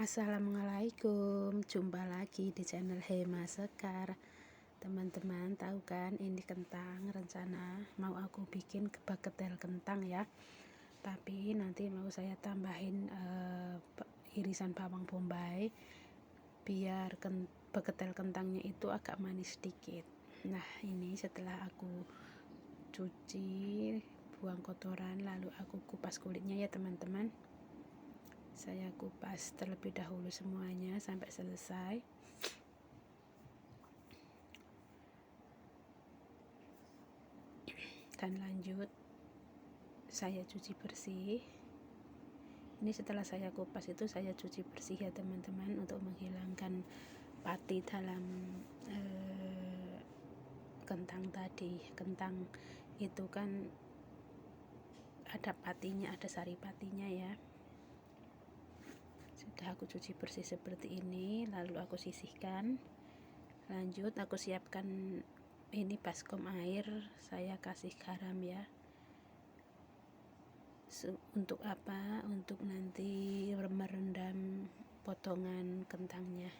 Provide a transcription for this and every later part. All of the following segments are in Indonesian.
Assalamualaikum, jumpa lagi di channel Hema Sekar. Teman-teman tahu kan, ini kentang rencana mau aku bikin bagetel kentang ya. Tapi nanti mau saya tambahin irisan bawang bombay biar bagetel kentangnya itu agak manis sedikit. Nah, ini setelah aku cuci, buang kotoran, lalu aku kupas kulitnya ya teman-teman. Saya kupas terlebih dahulu semuanya sampai selesai. Dan lanjut saya cuci bersih. Ini setelah saya kupas itu saya cuci bersih ya teman-teman, untuk menghilangkan pati dalam kentang tadi. Kentang itu kan ada patinya, ada sari patinya ya. Sudah aku cuci bersih seperti ini, lalu aku sisihkan. Lanjut aku siapkan ini baskom air, saya kasih garam ya. Untuk apa? Untuk nanti merendam potongan kentangnya.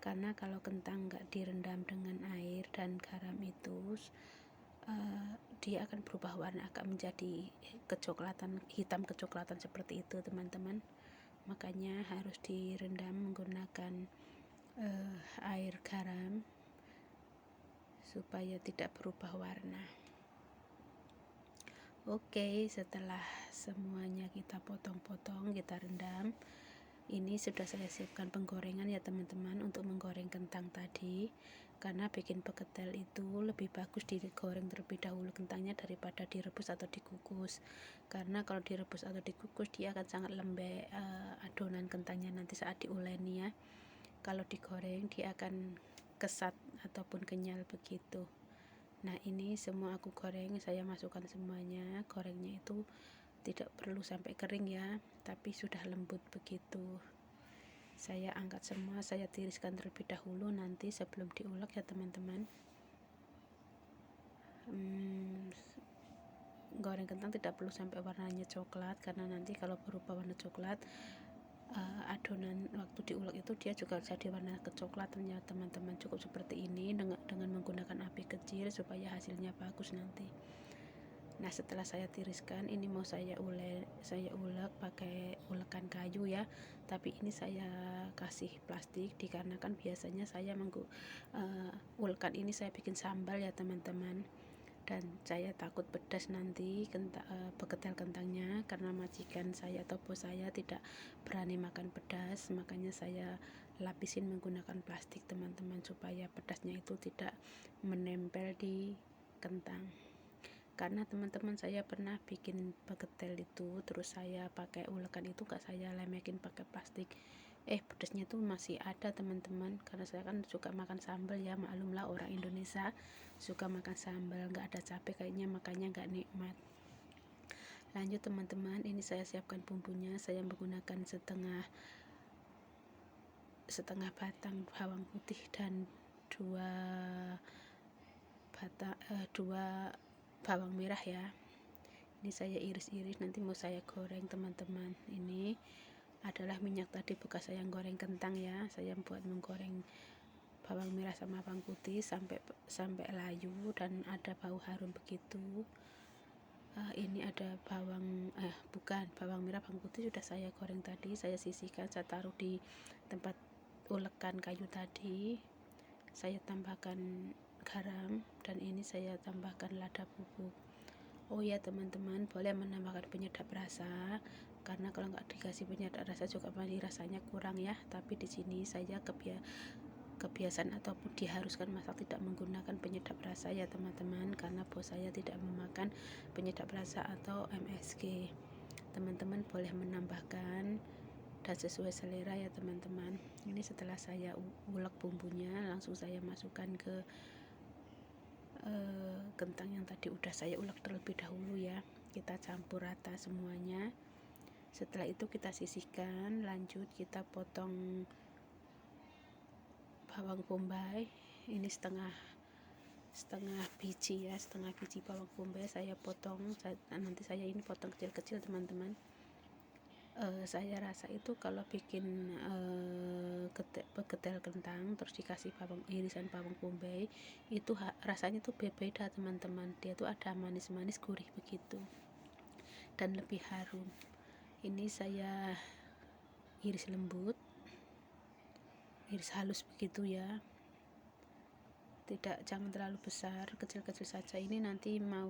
Karena kalau kentang nggak direndam dengan air dan garam itu dia akan berubah warna, akan menjadi kecoklatan, hitam kecoklatan seperti itu teman-teman. Makanya harus direndam menggunakan air garam supaya tidak berubah warna. Oke, setelah semuanya kita potong-potong, kita rendam, ini sudah saya siapkan penggorengan ya teman-teman, untuk menggoreng kentang tadi. Karena bikin bagetel itu lebih bagus digoreng terlebih dahulu kentangnya daripada direbus atau dikukus. Karena kalau direbus atau dikukus dia akan sangat lembek adonan kentangnya nanti saat diuleni ya. Kalau digoreng dia akan kesat ataupun kenyal begitu. Nah, ini semua aku goreng, saya masukkan semuanya. Gorengnya itu tidak perlu sampai kering ya, tapi sudah lembut begitu. Saya angkat semua, saya tiriskan terlebih dahulu nanti sebelum diulek ya teman-teman. Goreng kentang tidak perlu sampai warnanya coklat, karena nanti kalau berubah warna coklat adonan waktu diulek itu dia juga jadi warna kecoklatan ya teman-teman. Cukup seperti ini dengan menggunakan api kecil supaya hasilnya bagus nanti. Nah, setelah saya tiriskan, ini mau saya ulek pakai ulekan kayu ya, tapi ini saya kasih plastik dikarenakan biasanya saya ulekan ini saya bikin sambal ya teman-teman. Dan saya takut pedas nanti bagetel kentangnya, karena majikan saya atau bos saya tidak berani makan pedas, makanya saya lapisin menggunakan plastik teman-teman, supaya pedasnya itu tidak menempel di kentang. Karena teman-teman saya pernah bikin bagetel itu, terus saya pakai ulekan itu gak saya lemekin pakai plastik, pedasnya tuh masih ada teman-teman. Karena saya kan suka makan sambal ya, maklumlah orang Indonesia suka makan sambal, nggak ada cabai kayaknya, makanya nggak nikmat. Lanjut teman-teman, ini saya siapkan bumbunya. Saya menggunakan setengah batang bawang putih dan dua bawang merah ya. Ini saya iris-iris, nanti mau saya goreng teman-teman. Ini adalah minyak tadi bekas saya goreng kentang ya. Saya buat menggoreng bawang merah sama bawang putih sampai layu dan ada bau harum begitu. Ini ada bawang merah, bawang putih sudah saya goreng tadi, saya sisihkan, saya taruh di tempat ulekan kayu tadi. Saya tambahkan garam dan ini saya tambahkan lada bubuk. Oh ya teman-teman, boleh menambahkan penyedap rasa, karena kalau nggak dikasih penyedap rasa juga masih rasanya kurang ya. Tapi di sini saya kebiasaan ataupun diharuskan masak tidak menggunakan penyedap rasa ya teman-teman, karena bos saya tidak memakan penyedap rasa atau MSG. Teman-teman boleh menambahkan dan sesuai selera ya teman-teman. Ini setelah saya ulek bumbunya, langsung saya masukkan ke kentang yang tadi udah saya ulek terlebih dahulu ya. Kita campur rata semuanya. Setelah itu kita sisihkan, lanjut kita potong bawang bombay. Ini setengah biji ya, setengah biji bawang bombay saya potong. Nanti saya ini potong kecil-kecil teman-teman. Saya rasa itu kalau bikin pegedel kentang terus dikasih irisan bawang bombay itu rasanya tuh beda teman-teman. Dia tuh ada manis-manis gurih begitu dan lebih harum. Ini saya iris lembut, iris halus begitu ya, jangan terlalu besar, kecil-kecil saja. Ini nanti mau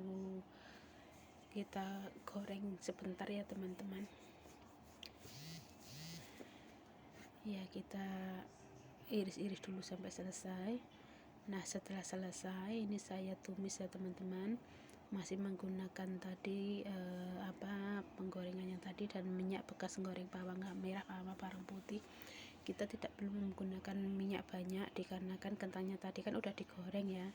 kita goreng sebentar ya teman-teman. Ya, kita iris-iris dulu sampai selesai. Nah, setelah selesai ini saya tumis ya teman-teman, masih menggunakan tadi penggorengan yang tadi dan minyak bekas goreng bawang merah sama bawang putih. Kita tidak perlu menggunakan minyak banyak dikarenakan kentangnya tadi kan udah digoreng ya.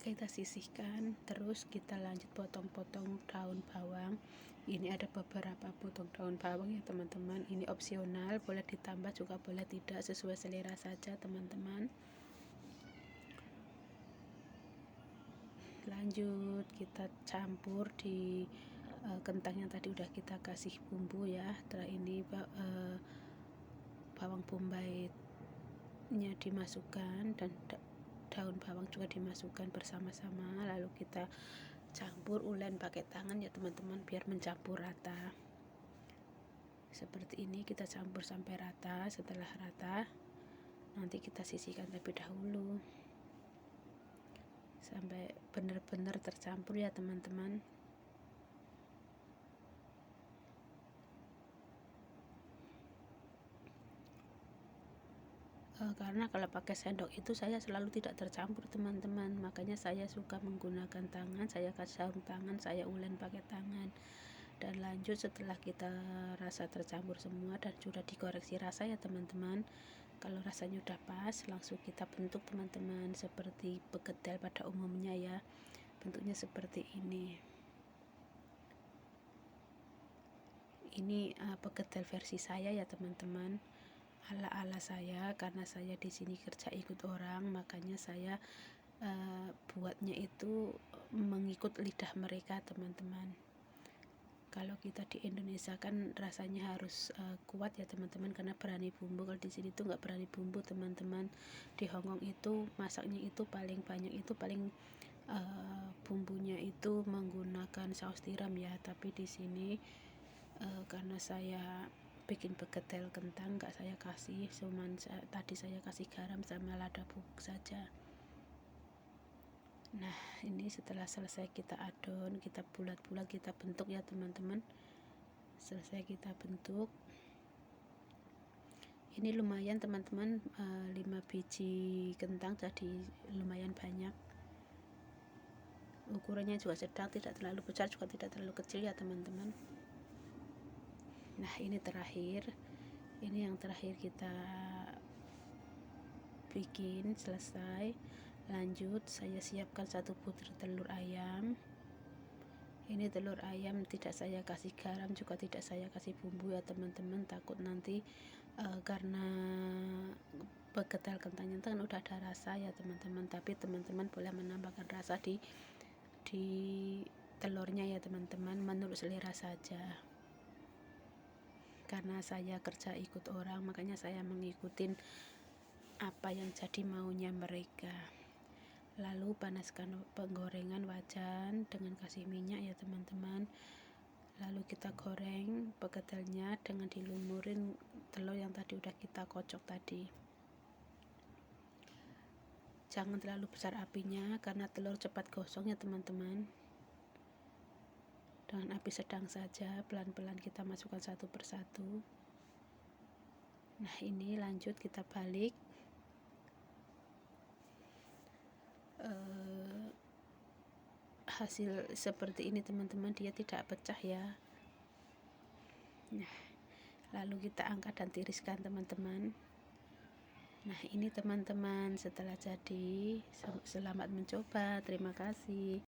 Kita sisihkan, terus kita lanjut potong-potong daun bawang. Ini ada beberapa potong daun bawang ya teman-teman. Ini opsional, boleh ditambah juga boleh tidak, sesuai selera saja teman-teman. Lanjut kita campur di kentang yang tadi udah kita kasih bumbu ya. Setelah ini bawang bombay nya dimasukkan dan daun bawang juga dimasukkan bersama-sama, lalu kita campur ulen pakai tangan ya teman-teman biar mencampur rata. Seperti ini kita campur sampai rata. Setelah rata nanti kita sisihkan terlebih dahulu sampai benar-benar tercampur ya teman-teman. Karena kalau pakai sendok itu saya selalu tidak tercampur teman-teman, makanya saya suka menggunakan tangan. Saya kasih sarung tangan, saya ulen pakai tangan. Dan lanjut setelah kita rasa tercampur semua dan sudah dikoreksi rasa ya teman-teman, kalau rasanya udah pas langsung kita bentuk teman-teman, seperti pegedel pada umumnya ya, bentuknya seperti ini. Ini pegedel versi saya ya teman-teman, ala-ala saya, karena saya di sini kerja ikut orang, makanya saya buatnya itu mengikut lidah mereka teman-teman. Kalau kita di Indonesia kan rasanya harus kuat ya teman-teman, karena berani bumbu. Kalau di sini tuh nggak berani bumbu teman-teman. Di Hongkong itu masaknya itu paling banyak itu bumbunya itu menggunakan saus tiram ya, tapi di sini karena saya bikin pegedel kentang nggak saya kasih, tadi saya kasih garam sama lada bubuk saja. Nah, ini setelah selesai kita adon, kita bulat-bulat, kita bentuk ya teman-teman. Selesai kita bentuk, ini lumayan teman-teman, 5 biji kentang jadi lumayan banyak. Ukurannya juga sedang, tidak terlalu besar juga tidak terlalu kecil ya teman-teman. Nah, ini yang terakhir kita bikin selesai. Lanjut saya siapkan 1 butir telur ayam. Ini telur ayam tidak saya kasih garam, juga tidak saya kasih bumbu ya teman-teman, takut nanti karena pegedel kentangnya kan udah ada rasa ya teman-teman, tapi teman-teman boleh menambahkan rasa di telurnya ya teman-teman, menurut selera saja. Karena saya kerja ikut orang, makanya saya mengikutin apa yang jadi maunya mereka. Lalu panaskan penggorengan wajan dengan kasih minyak ya teman-teman. Lalu kita goreng pegedelnya dengan dilumurin telur yang tadi udah kita kocok tadi. Jangan terlalu besar apinya karena telur cepat gosong ya teman-teman. Dengan api sedang saja, pelan-pelan kita masukkan satu persatu. Nah, ini lanjut kita balik. Hasil seperti ini teman-teman, dia tidak pecah ya. Nah, lalu kita angkat dan tiriskan teman-teman. Nah, ini teman-teman setelah jadi. Selamat mencoba, terima kasih.